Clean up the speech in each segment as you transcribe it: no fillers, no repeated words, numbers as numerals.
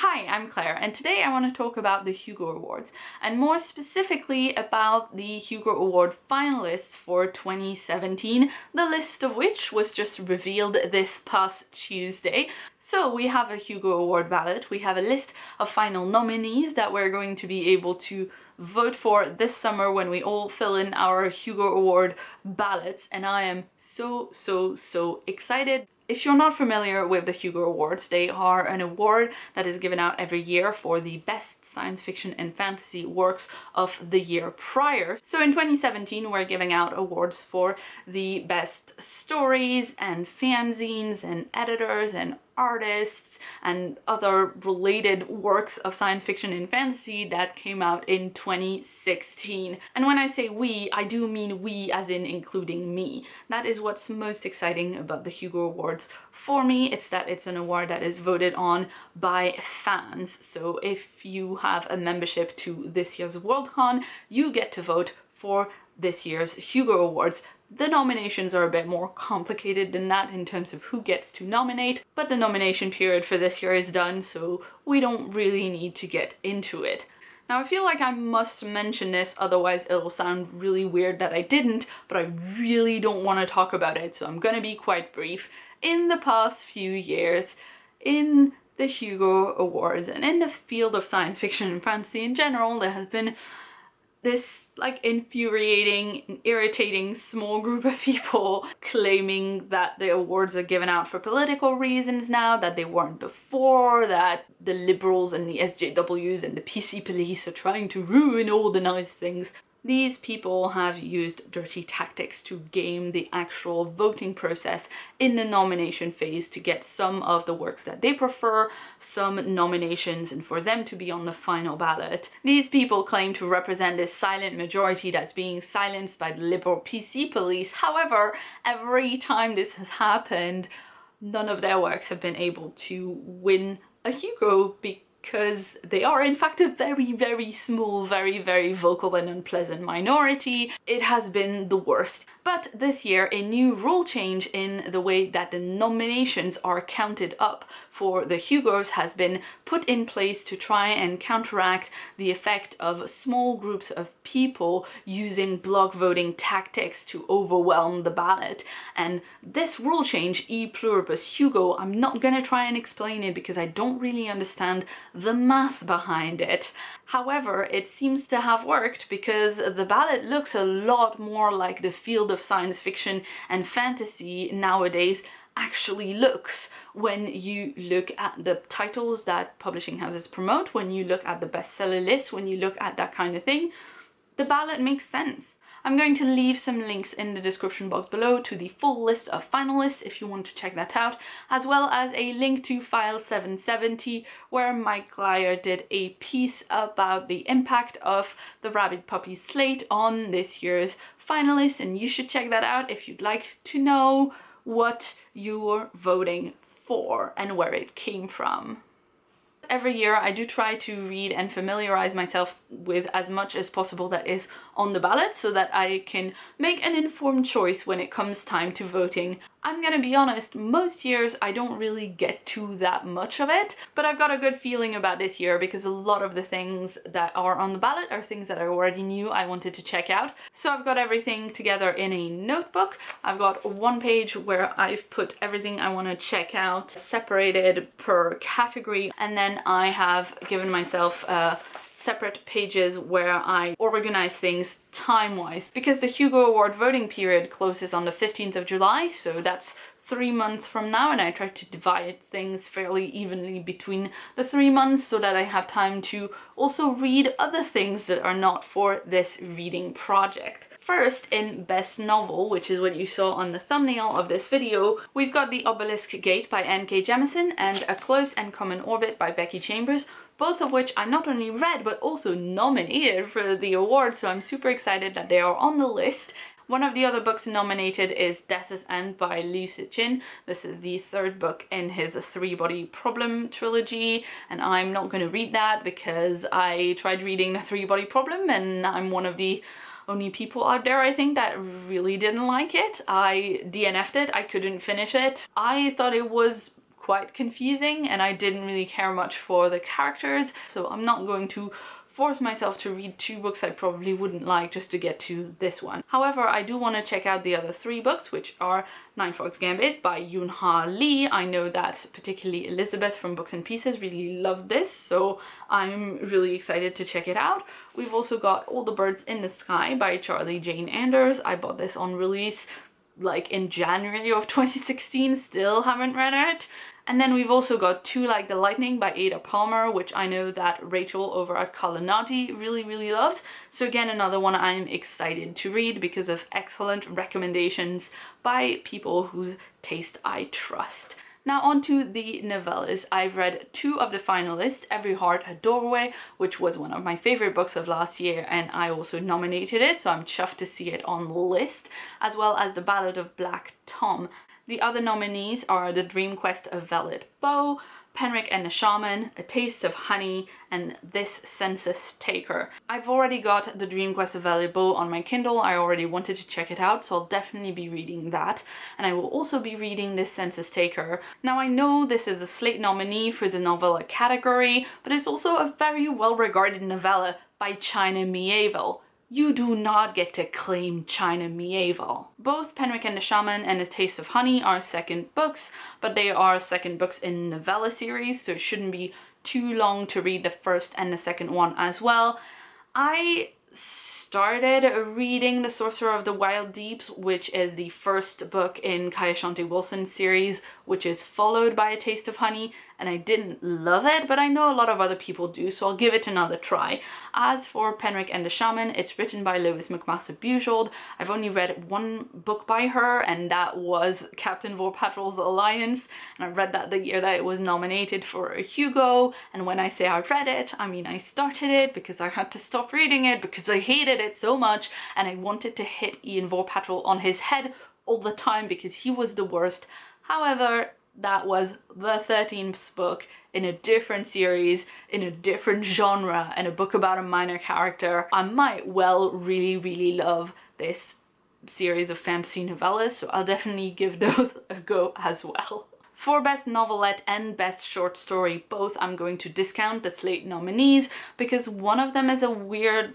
Hi, I'm Claire, and today I want to talk about the Hugo Awards, and more specifically about the Hugo Award finalists for 2017, the list of which was just revealed this past Tuesday. So we have a Hugo Award ballot, we have a list of final nominees that we're going to be able to vote for this summer when we all fill in our Hugo Award ballots, and I am so excited. If you're not familiar with the Hugo Awards, they are an award that is given out every year for the best science fiction and fantasy works of the year prior. So in 2017, we're giving out awards for the best stories and fanzines and editors and artists and other related works of science fiction and fantasy that came out in 2016. And when I say we, I do mean we as in including me. That is what's most exciting about the Hugo Awards for me. It's that it's an award that is voted on by fans. So if you have a membership to this year's Worldcon, you get to vote for this year's Hugo Awards. The nominations are a bit more complicated than that in terms of who gets to nominate, but the nomination period for this year is done, so we don't really need to get into it. Now, I feel like I must mention this, otherwise it'll sound really weird that I didn't, but I really don't want to talk about it, so I'm gonna be quite brief. In the past few years, in the Hugo Awards and in the field of science fiction and fantasy in general, there has been this infuriating and irritating small group of people claiming that the awards are given out for political reasons now, that they weren't before, that the liberals and the SJWs and the PC police are trying to ruin all the nice things. These people have used dirty tactics to game the actual voting process in the nomination phase to get some of the works that they prefer, some nominations, and for them to be on the final ballot. These people claim to represent this silent majority that's being silenced by the liberal PC police. However, every time this has happened, none of their works have been able to win a Hugo because they are in fact a very small, very vocal and unpleasant minority. It has been the worst. But this year, a new rule change in the way that the nominations are counted up for the Hugos has been put in place to try and counteract the effect of small groups of people using block voting tactics to overwhelm the ballot. And this rule change, E pluribus Hugo, I'm not gonna try and explain it because I don't really understand the math behind it. However, it seems to have worked because the ballot looks a lot more like the field of science fiction and fantasy nowadays actually looks when you look at the titles that publishing houses promote, when you look at the bestseller list, when you look at that kind of thing. The ballot makes sense. I'm going to leave some links in the description box below to the full list of finalists if you want to check that out, as well as a link to File 770 where Mike Glyer did a piece about the impact of the Rabid Puppies slate on this year's finalists, and you should check that out if you'd like to know what you're voting for and where it came from. Every year I do try to read and familiarize myself with as much as possible that is on the ballot so that I can make an informed choice when it comes time to voting. I'm gonna be honest, most years I don't really get to that much of it, but I've got a good feeling about this year because a lot of the things that are on the ballot are things that I already knew I wanted to check out. So I've got everything together in a notebook. I've got one page where I've put everything I want to check out separated per category, and then I have given myself separate pages where I organize things time-wise, because the Hugo Award voting period closes on the 15th of July, so that's 3 months from now, and I try to divide things fairly evenly between the 3 months so that I have time to also read other things that are not for this reading project. First, in Best Novel, which is what you saw on the thumbnail of this video, we've got The Obelisk Gate by N.K. Jemisin and A Close and Common Orbit by Becky Chambers, both of which I not only read but also nominated for the award, so I'm super excited that they are on the list. One of the other books nominated is Death's End by Liu Cixin. This is the third book in his Three-Body Problem trilogy, and I'm not going to read that because I tried reading the Three-Body Problem and I'm one of the only people out there, I think, that really didn't like it. I DNF'd it, I couldn't finish it. I thought it was quite confusing and I didn't really care much for the characters, so I'm not going to force myself to read 2 books I probably wouldn't like just to get to this one. However, I do want to check out the other 3 books, which are Nine Fox Gambit by Yoon-Ha Lee. I know that particularly Elizabeth from Books and Pieces really loved this, so I'm really excited to check it out. We've also got All the Birds in the Sky by Charlie Jane Anders. I bought this on release like in January of 2016, still haven't read it. And then we've also got Two Like the Lightning by Ada Palmer, which I know that Rachel over at Culinati really loved. So again, another one I'm excited to read because of excellent recommendations by people whose taste I trust. Now on to the novellas. I've read 2 of the finalists, Every Heart a Doorway, which was one of my favorite books of last year and I also nominated it, so I'm chuffed to see it on the list, as well as The Ballot of Black Tom. The other nominees are The Dream Quest of Velvet Bow, Penric and the Shaman, A Taste of Honey, and This Census Taker. I've already got The Dream Quest of Velvet Bow on my Kindle. I already wanted to check it out, so I'll definitely be reading that. And I will also be reading This Census Taker. Now I know this is a Slate nominee for the novella category, but it's also a very well-regarded novella by China Miéville. You do not get to claim China Miéville. Both Penric and the Shaman and A Taste of Honey are second books, but they are second books in novella series, so it shouldn't be too long to read the first and the second one as well. I started reading The Sorcerer of the Wild Deeps, which is the first book in Kaya Shanti Wilson's series, which is followed by A Taste of Honey, and I didn't love it, but I know a lot of other people do, so I'll give it another try. As for Penric and the Shaman, it's written by Lois McMaster-Bujold. I've only read 1 book by her, and that was Captain Vorpatrol's Alliance, and I read that the year that it was nominated for a Hugo, and when I say I read it, I mean I started it because I had to stop reading it because I hated it so much, and I wanted to hit Ian Vorpatrol on his head all the time because he was the worst. However, that was the 13th book in a different series, in a different genre, and a book about a minor character. I might well really love this series of fantasy novellas, so I'll definitely give those a go as well. For Best Novelette and Best Short Story, both I'm going to discount the Slate nominees because one of them is a weird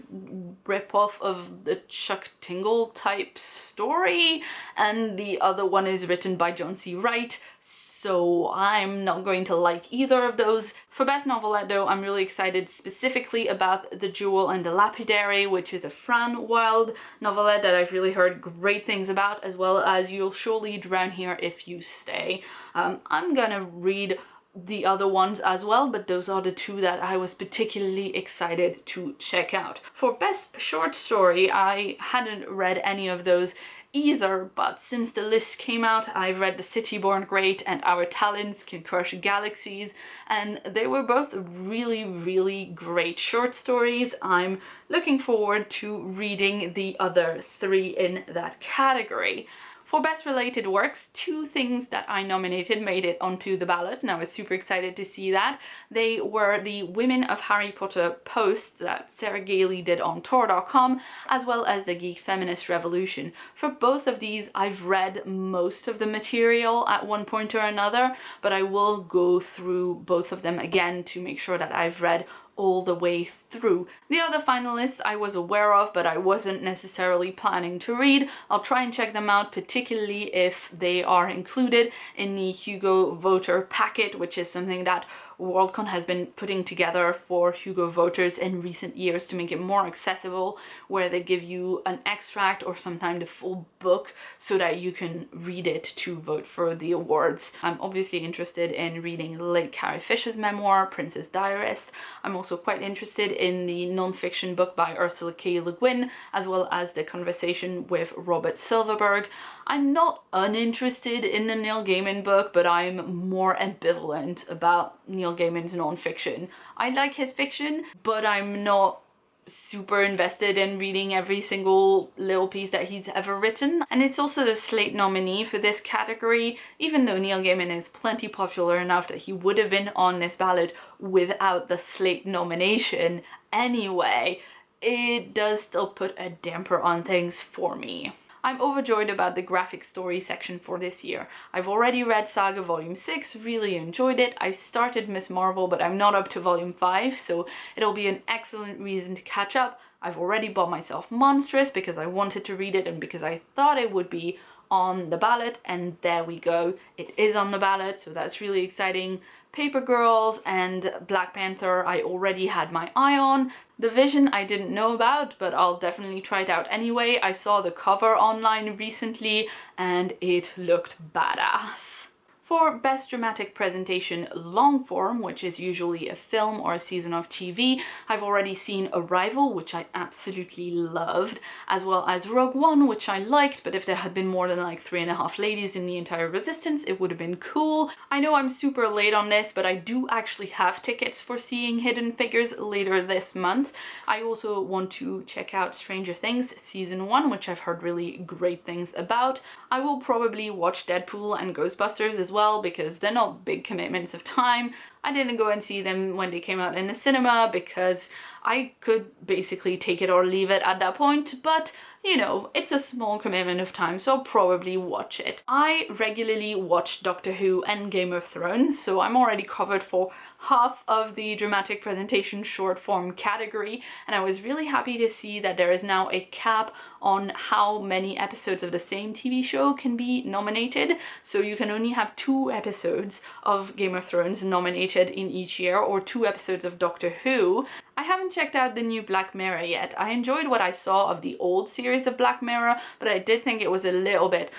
rip-off of the Chuck Tingle type story and the other one is written by John C. Wright, so I'm not going to like either of those. For Best Novelette though, I'm really excited specifically about The Jewel and the Lapidary, which is a Fran Wilde novelette that I've really heard great things about, as well as You'll Surely Drown Here If You Stay. I'm gonna read the other ones as well, but those are the 2 that I was particularly excited to check out. For Best Short Story, I hadn't read any of those either, but since the list came out, I've read The City Born Great and Our Talents Can Crush Galaxies, and they were both really great short stories. I'm looking forward to reading the other 3 in that category. For Best Related Works, 2 things that I nominated made it onto the ballot, and I was super excited to see that. They were the Women of Harry Potter posts that Sarah Gailey did on Tor.com, as well as the Geek Feminist Revolution. For both of these, I've read most of the material at one point or another, but I will go through both of them again to make sure that I've read all the way through. The other finalists I was aware of, but I wasn't necessarily planning to read. I'll try and check them out, particularly if they are included in the Hugo voter packet, which is something that Worldcon has been putting together for Hugo voters in recent years to make it more accessible, where they give you an extract or sometimes the full book so that you can read it to vote for the awards. I'm obviously interested in reading late Carrie Fisher's memoir, Princess Diarist. I'm also quite interested in the non-fiction book by Ursula K. Le Guin, as well as the conversation with Robert Silverberg. I'm not uninterested in the Neil Gaiman book, but I'm more ambivalent about Neil Gaiman's non-fiction. I like his fiction, but I'm not super invested in reading every single little piece that he's ever written. And it's also the Slate nominee for this category, even though Neil Gaiman is plenty popular enough that he would have been on this ballot without the Slate nomination anyway. It does still put a damper on things for me. I'm overjoyed about the graphic story section for this year. I've already read Saga Volume 6, really enjoyed it. I started Miss Marvel, but I'm not up to Volume 5, so it'll be an excellent reason to catch up. I've already bought myself Monstrous because I wanted to read it and because I thought it would be on the ballot, and there we go. It is on the ballot, so that's really exciting. Paper Girls and Black Panther I already had my eye on. The Vision I didn't know about, but I'll definitely try it out anyway. I saw the cover online recently and it looked badass. For Best Dramatic Presentation Long Form, which is usually a film or a season of TV, I've already seen Arrival, which I absolutely loved, as well as Rogue One, which I liked, but if there had been more than like 3.5 ladies in the entire Resistance, it would have been cool. I know I'm super late on this, but I do actually have tickets for seeing Hidden Figures later this month. I also want to check out Stranger Things Season 1, which I've heard really great things about. I will probably watch Deadpool and Ghostbusters as well, because they're not big commitments of time. I didn't go and see them when they came out in the cinema because I could basically take it or leave it at that point, but you know, it's a small commitment of time, so I'll probably watch it. I regularly watch Doctor Who and Game of Thrones, so I'm already covered for half of the dramatic presentation short form category, and I was really happy to see that there is now a cap on how many episodes of the same TV show can be nominated. So you can only have 2 episodes of Game of Thrones nominated in each year, or 2 episodes of Doctor Who. I haven't checked out the new Black Mirror yet. I enjoyed what I saw of the old series of Black Mirror, but I did think it was a little bit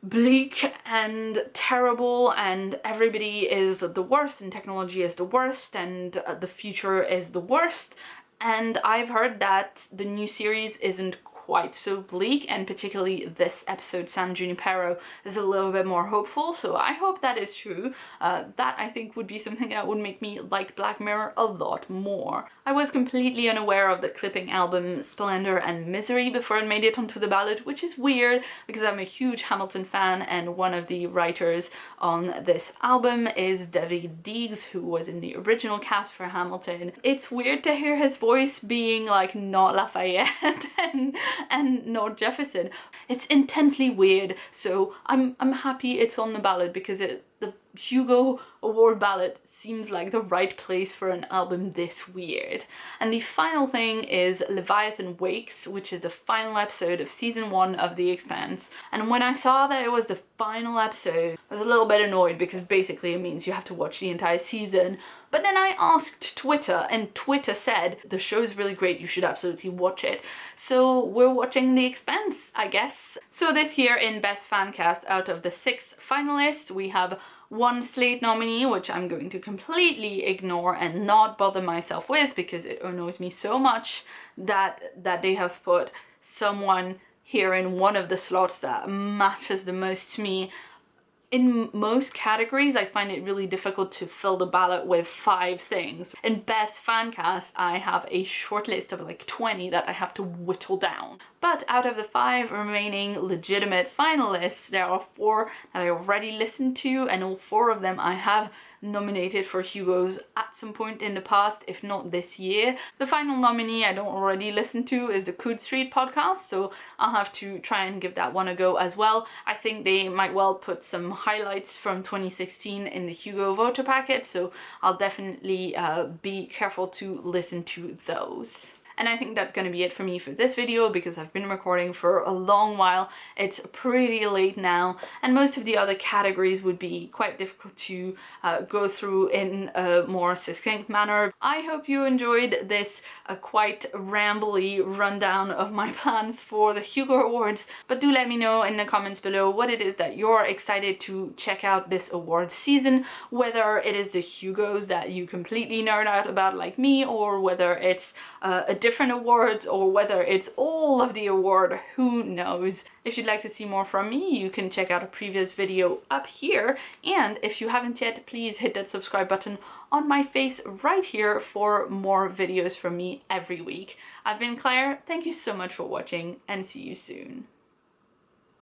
bleak and terrible, and everybody is the worst and technology is the worst and the future is the worst. And I've heard that the new series isn't quite so bleak, and particularly this episode, San Junipero, is a little bit more hopeful, so I hope that is true. That I think would be something that would make me like Black Mirror a lot more. I was completely unaware of the clipping album Splendor and Misery before it made it onto the ballot, which is weird because I'm a huge Hamilton fan, and one of the writers on this album is David Deeks, who was in the original cast for Hamilton. It's weird to hear his voice being like not Lafayette and not Jefferson. It's intensely weird, so I'm happy it's on the ballot because the Hugo Award ballot seems like the right place for an album this weird. And the final thing is Leviathan Wakes, which is the final episode of season 1 of The Expanse. And when I saw that it was the final episode, I was a little bit annoyed because basically it means you have to watch the entire season. But then I asked Twitter, and Twitter said, the show's really great, you should absolutely watch it. So we're watching The Expanse, I guess. So this year in Best Fan Cast, out of the 6 finalists, we have 1 Slate nominee, which I'm going to completely ignore and not bother myself with because it annoys me so much that they have put someone here in one of the slots that matches the most to me. In most categories, I find it really difficult to fill the ballot with 5 things. In Best Fan Cast, I have a short list of like 20 that I have to whittle down. But out of the 5 remaining legitimate finalists, there are 4 that I already listened to, and all 4 of them I have nominated for Hugos at some point in the past, if not this year. The final nominee I don't already listen to is the Coode Street podcast, so I'll have to try and give that one a go as well. I think they might well put some highlights from 2016 in the Hugo voter packet, so I'll definitely be careful to listen to those. And I think that's going to be it for me for this video because I've been recording for a long while. It's pretty late now, and most of the other categories would be quite difficult to go through in a more succinct manner. I hope you enjoyed this quite rambly rundown of my plans for the Hugo Awards, but do let me know in the comments below what it is that you're excited to check out this awards season, whether it is the Hugos that you completely nerd out about like me, or whether it's a different awards, or whether it's all of the award, who knows. If you'd like to see more from me, you can check out a previous video up here, and if you haven't yet, please hit that subscribe button on my face right here for more videos from me every week. I've been Claire, thank you so much for watching, and see you soon.